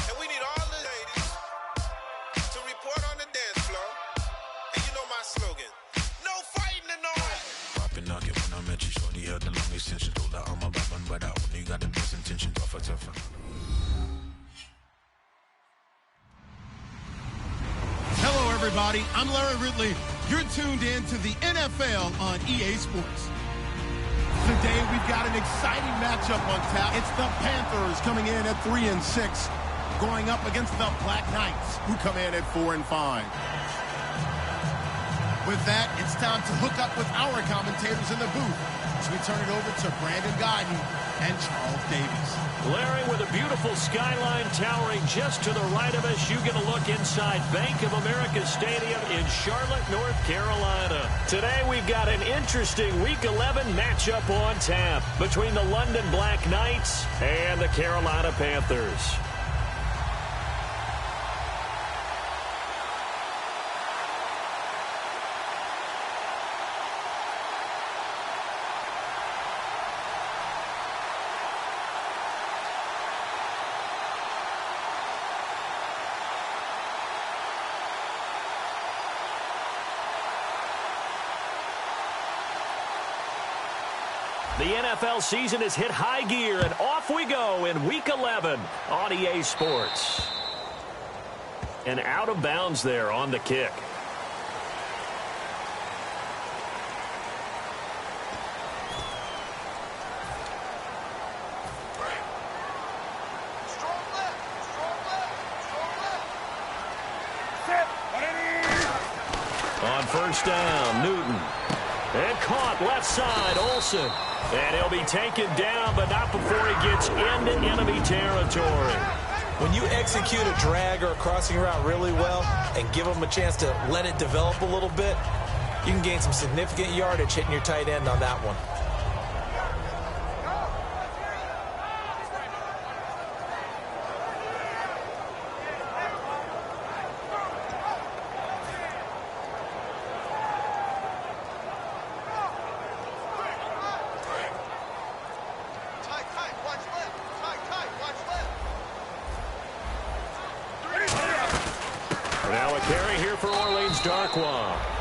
And we need all the ladies to report on the dance floor. And you know my slogan, no fighting tonight. Poppin' nugget when I met you, shorty had the long extension. Told her I'm a button, but I only got the best intention. Tougher, tougher. Hello, everybody. I'm Larry Ridley. You're tuned in to the NFL on EA Sports. Today, we've got an exciting matchup on tap. It's the Panthers coming in at 3-6, going up against the Black Knights, who come in at 4-5. With that, it's time to hook up with our commentators in the booth as we turn it over to Brandon Guyton and Charles Davis. Larry, with a beautiful skyline towering just to the right of us, you get a look inside Bank of America Stadium in Charlotte, North Carolina. Today, we've got an interesting Week 11 matchup on tap between the London Black Knights and the Carolina Panthers. The NFL season has hit high gear, and off we go in Week 11 on EA Sports. And out of bounds there on the kick. On first down, Newton. And caught left side, Olsen. And he'll be taken down, but not before he gets into enemy territory. When you execute a drag or a crossing route really well and give them a chance to let it develop a little bit, you can gain some significant yardage hitting your tight end on that one.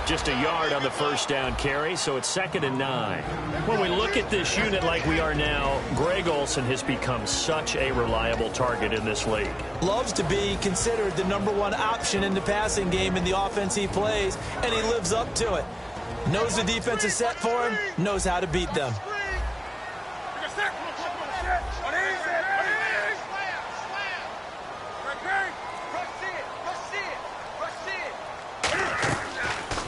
Just a yard on the first down carry, so it's 2nd and 9. When we look at this unit like we are now, Greg Olsen has become such a reliable target in this league. Loves to be considered the #1 option in the passing game in the offense he plays, and he lives up to it. Knows the defense is set for him, knows how to beat them.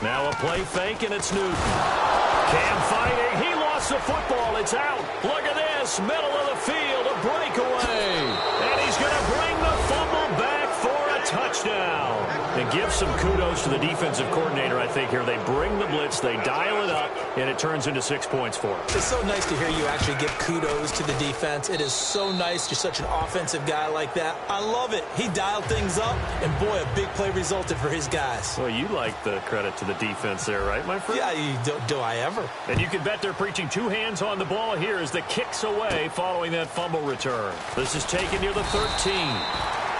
Now a play fake, and it's Newton. Cam fighting. He lost the football. It's out. Look at this. Middle of the field, a breakaway. And he's going to bring the fumble back for a touchdown. And give some kudos to the defensive coordinator, I think, here. They bring the blitz, they dial it up, and it turns into 6 points for him. It's so nice to hear you actually give kudos to the defense. It is so nice. You're such an offensive guy like that. I love it. He dialed things up, and boy, a big play resulted for his guys. Well, you like the credit to the defense there, right, my friend? Yeah, do I ever? And you can bet they're preaching 2 hands on the ball here as the kick's away following that fumble return. This is taken near the 13.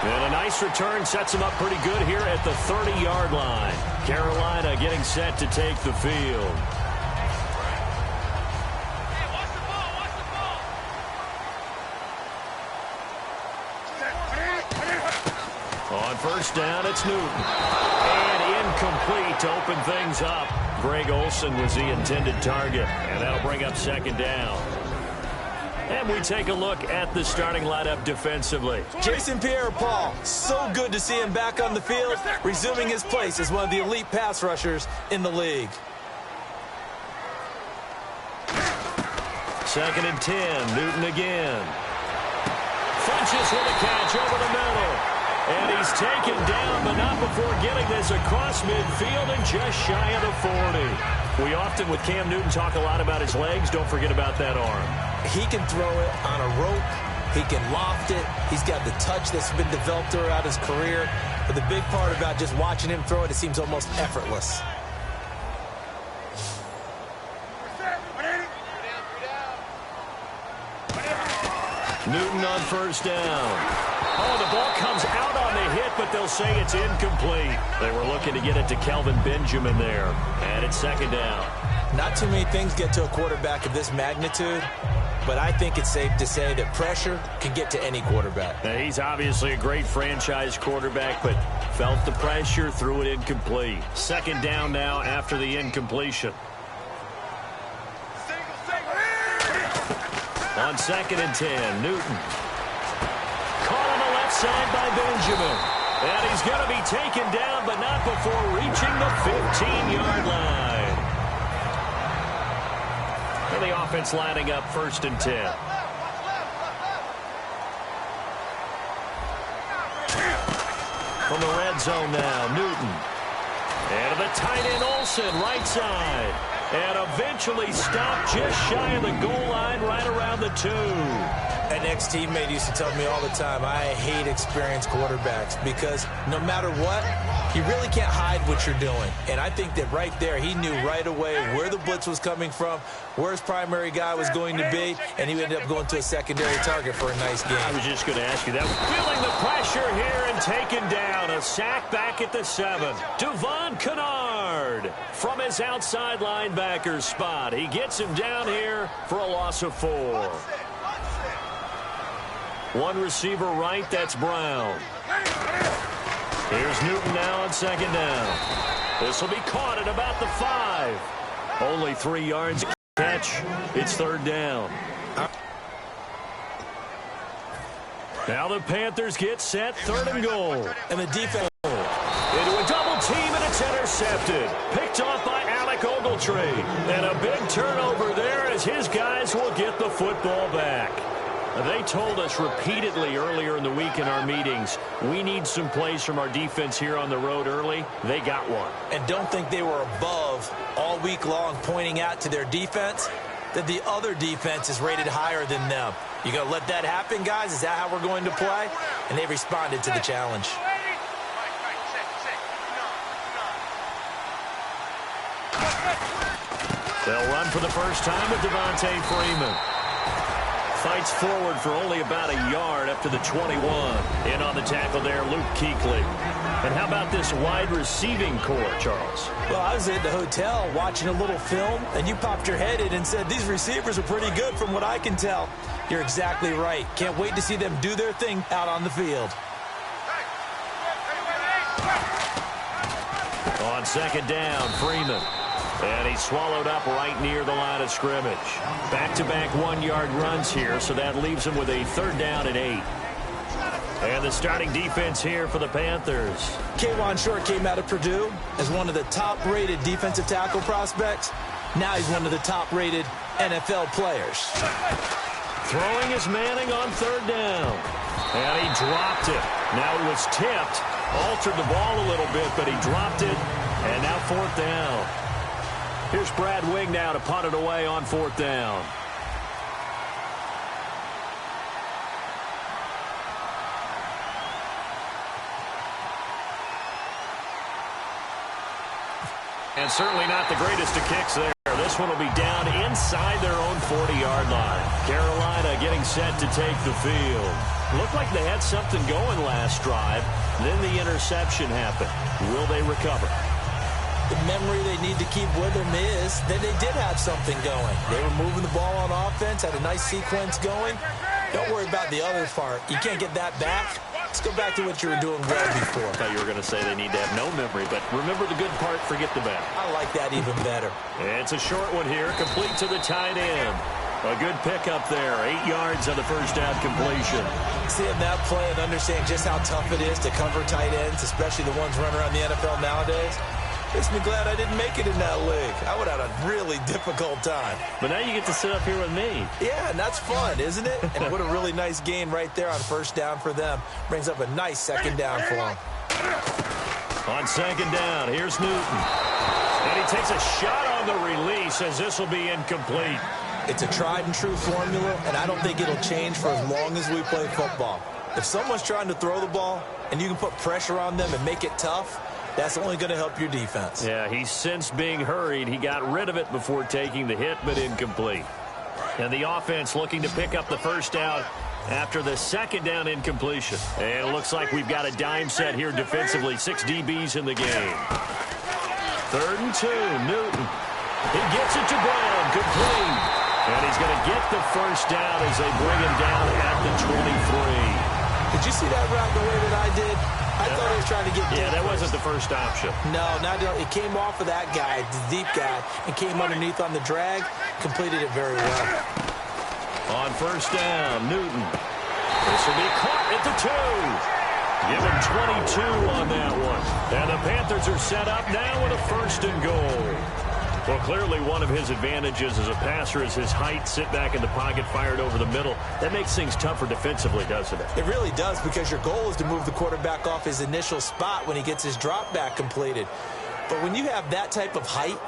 And a nice return sets him up pretty good here at the 30-yard line. Carolina getting set to take the field. On first down, it's Newton. And incomplete to open things up. Greg Olsen was the intended target. And that'll bring up 2nd down. And we take a look at the starting lineup defensively. Jason Pierre-Paul, so good to see him back on the field, resuming his place as one of the elite pass rushers in the league. 2nd and 10, Newton again. Funches with a catch over the middle. And he's taken down, but not before getting this across midfield and just shy of the 40. We often, with Cam Newton, talk a lot about his legs. Don't forget about that arm. He can throw it on a rope. He can loft it. He's got the touch that's been developed throughout his career. But the big part about just watching him throw it, it seems almost effortless. Newton on first down. Oh, the ball comes they'll say it's incomplete. They were looking to get it to Kelvin Benjamin there. And it's second down. Not too many things get to a quarterback of this magnitude, but I think it's safe to say that pressure can get to any quarterback. Now, he's obviously a great franchise quarterback, but felt the pressure, threw it incomplete. Second down now after the incompletion. On 2nd and 10, Newton. Caught on the left side by Benjamin. And he's going to be taken down, but not before reaching the 15-yard line. And the offense lining up 1st and 10. From the red zone now, Newton. And to the tight end, Olsen, right side. And eventually stopped just shy of the goal line right around the 2. An ex-teammate used to tell me all the time, I hate experienced quarterbacks because no matter what, you really can't hide what you're doing. And I think that right there, he knew right away where the blitz was coming from, where his primary guy was going to be, and he ended up going to a secondary target for a nice game. I was just going to ask you that. Feeling the pressure here and taken down. A sack back at the 7. Devon Kennard from his outside linebacker spot. He gets him down here for a loss of 4. One receiver right, that's Brown. Here's Newton now on 2nd down. This will be caught at about the 5. Only 3 yards catch. It's 3rd down. Now the Panthers get set, 3rd and goal. And the defense into a double team, and it's intercepted. Picked off by Alec Ogletree. And a big turnover there as his guys will get the football back. They told us repeatedly earlier in the week in our meetings, we need some plays from our defense here on the road early. They got one. And don't think they were above all week long pointing out to their defense that the other defense is rated higher than them. You going to let that happen, guys? Is that how we're going to play? And they responded to the challenge. They'll run for the first time with Devontae Freeman. Fights forward for only about a yard up to the 21. In on the tackle there, Luke Kuechly. And how about this wide receiving core, Charles? Well, I was at the hotel watching a little film, and you popped your head in and said, these receivers are pretty good from what I can tell. You're exactly right. Can't wait to see them do their thing out on the field. On 2nd down, Freeman. And he's swallowed up right near the line of scrimmage. Back-to-back 1-yard runs here, so that leaves him with a 3rd down and 8. And the starting defense here for the Panthers. K'Wan Short came out of Purdue as one of the top-rated defensive tackle prospects. Now he's one of the top-rated NFL players. Throwing is Manning on 3rd down. And he dropped it. Now he was tipped, altered the ball a little bit, but he dropped it. And now 4th down. Here's Brad Wing now to punt it away on 4th down. And certainly not the greatest of kicks there. This one will be down inside their own 40-yard line. Carolina getting set to take the field. Looked like they had something going last drive. Then the interception happened. Will they recover? The memory they need to keep with them is that they did have something going. They were moving the ball on offense, had a nice sequence going. Don't worry about the other part. You can't get that back. Let's go back to what you were doing well before. I thought you were going to say they need to have no memory, but remember the good part, forget the bad. I like that even better. It's a short one here, complete to the tight end. A good pickup there, 8 yards on the first down completion. Seeing that play and understand just how tough it is to cover tight ends, especially the ones running around the NFL nowadays, makes me glad I didn't make it in that league. I would have had a really difficult time. But now you get to sit up here with me. Yeah, and that's fun, isn't it? And what a really nice gain right there on 1st down for them. Brings up a nice 2nd down for them. On 2nd down, here's Newton. And he takes a shot on the release as this will be incomplete. It's a tried and true formula, and I don't think it'll change for as long as we play football. If someone's trying to throw the ball and you can put pressure on them and make it tough, that's only going to help your defense. Yeah, he's since being hurried. He got rid of it before taking the hit, but incomplete. And the offense looking to pick up the first down after the second down incompletion. And it looks like we've got a dime set here defensively. 6 DBs in the game. 3rd and 2. Newton. He gets it to Brown. Complete. And he's going to get the first down as they bring him down at the 23. Did you see that route the way that I did? I thought he was trying to get deep. Yeah, that wasn't the first option. No, it came off of that guy, the deep guy, and came underneath on the drag. Completed it very well. On first down, Newton. This will be caught at the 2. Give him 22 on that one. And the Panthers are set up now with a 1st and goal. Well, clearly one of his advantages as a passer is his height. Sit back in the pocket, fired over the middle. That makes things tougher defensively, doesn't it? It really does, because your goal is to move the quarterback off his initial spot when he gets his drop back completed. But when you have that type of height,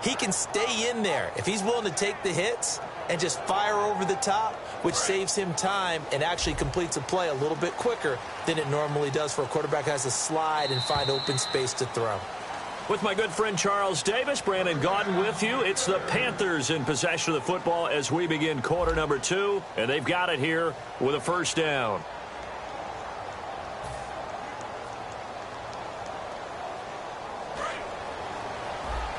he can stay in there if he's willing to take the hits and just fire over the top, which saves him time and actually completes a play a little bit quicker than it normally does for a quarterback who has to slide and find open space to throw. With my good friend Charles Davis, Brandon Gaudin with you. It's the Panthers in possession of the football as we begin quarter number 2, and they've got it here with a 1st down.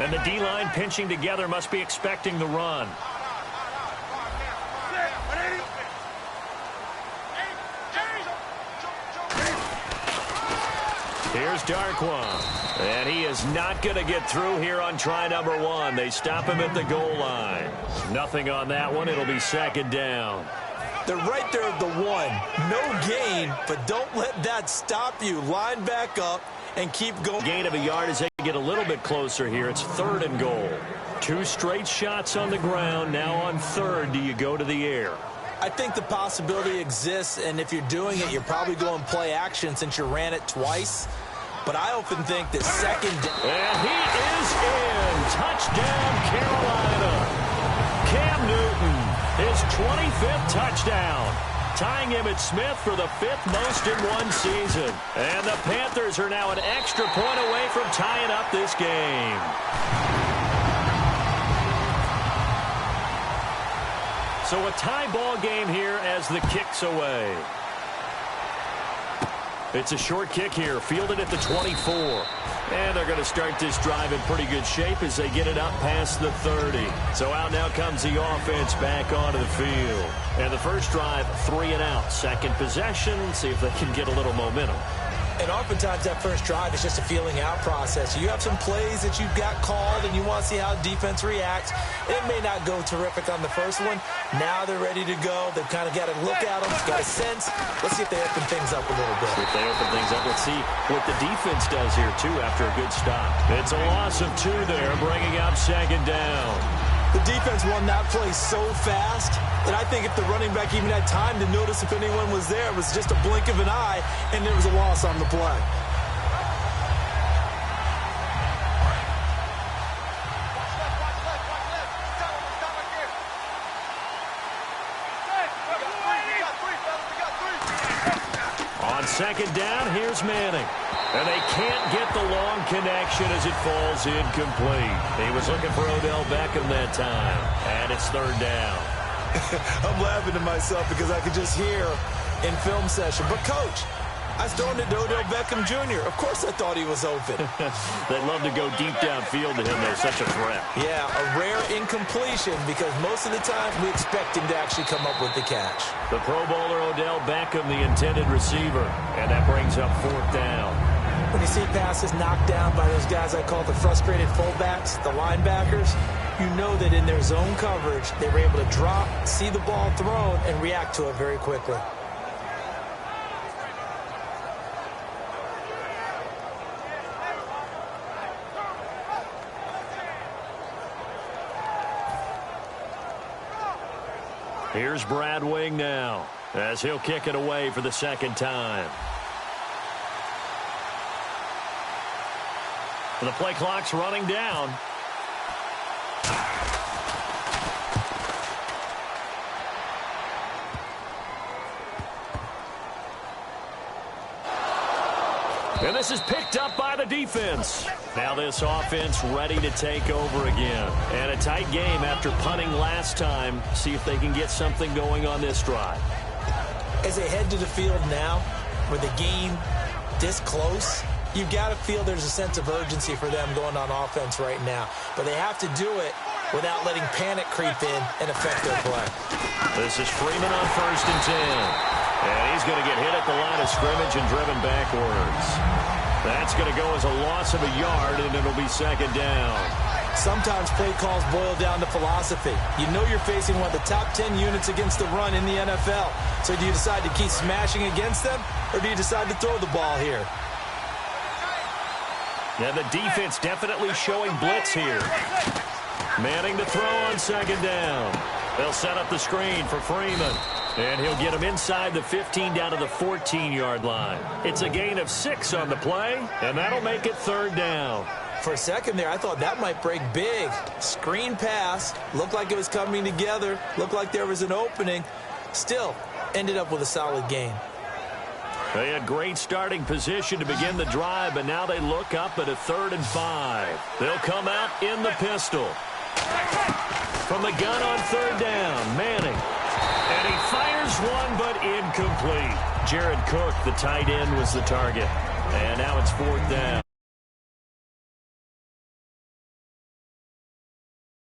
And the D-line pinching together, must be expecting the run. Here's Darkwa, and he is not going to get through here on try number 1. They stop him at the goal line. Nothing on that one. It'll be 2nd down. They're right there at the 1. No gain, but don't let that stop you. Line back up and keep going. Gain of a yard as they get a little bit closer here. It's 3rd and goal. 2 straight shots on the ground. Now on 3rd, do you go to the air? I think the possibility exists, and if you're doing it, you're probably going play action since you ran it twice. But I often think that 2nd... And he is in. Touchdown, Carolina. Cam Newton, his 25th touchdown. Tying Emmitt Smith for the 5th most in one season. And the Panthers are now an extra point away from tying up this game. So a tie ball game here as the kick's away. It's a short kick here, fielded at the 24. And they're going to start this drive in pretty good shape as they get it up past the 30. So out now comes the offense back onto the field. And the first drive, 3 and out. Second possession, see if they can get a little momentum. And oftentimes that first drive is just a feeling out process. You have some plays that you've got called and you want to see how defense reacts. It may not go terrific on the first one. Now they're ready to go. They've kind of got to look at them, got a sense. Let's see if they open things up a little bit. If they open things up, let's see what the defense does here, too, after a good stop. It's a loss of 2 there, bringing up 2nd down. The defense won that play so fast that I think if the running back even had time to notice if anyone was there, it was just a blink of an eye, and there was a loss on the play. On 2nd down, here's Manning. And they can't get the long connection as it falls incomplete. He was looking for Odell Beckham that time. And it's 3rd down. I'm laughing to myself because I could just hear in film session. But, Coach, I was throwing it to Odell Beckham Jr. Of course I thought he was open. They'd love to go deep downfield to him. They're such a threat. Yeah, a rare incompletion because most of the time we expect him to actually come up with the catch. The Pro Bowler Odell Beckham, the intended receiver. And that brings up 4th down. When you see passes knocked down by those guys I call the frustrated fullbacks, the linebackers, you know that in their zone coverage, they were able to drop, see the ball thrown, and react to it very quickly. Here's Brad Wing now as he'll kick it away for the 2nd time. The play clock's running down. And this is picked up by the defense. Now this offense ready to take over again. And a tight game after punting last time. See if they can get something going on this drive. as they head to the field now, with the game this close, you've got to feel there's a sense of urgency for them going on offense right now. But they have to do it without letting panic creep in and affect their play. This is Freeman on 1st and 10. And he's going to get hit at the line of scrimmage and driven backwards. That's going to go as a loss of a yard, and it'll be 2nd down. Sometimes play calls boil down to philosophy. You know you're facing one of the top 10 units against the run in the NFL. So do you decide to keep smashing against them, or do you decide to throw the ball here? Yeah, the defense definitely showing blitz here. Manning to throw on 2nd down. They'll set up the screen for Freeman. And he'll get him inside the 15 down to the 14-yard line. It's a gain of 6 on the play, and that'll make it 3rd down. For a second there, I thought that might break big. Screen pass. Looked like it was coming together. Looked like there was an opening. Still, ended up with a solid gain. They had great starting position to begin the drive, but now they look up at a 3rd and 5. They'll come out in the pistol. From the gun on 3rd down, Manning. And he fires one, but incomplete. Jared Cook, the tight end, was the target. And now it's 4th down.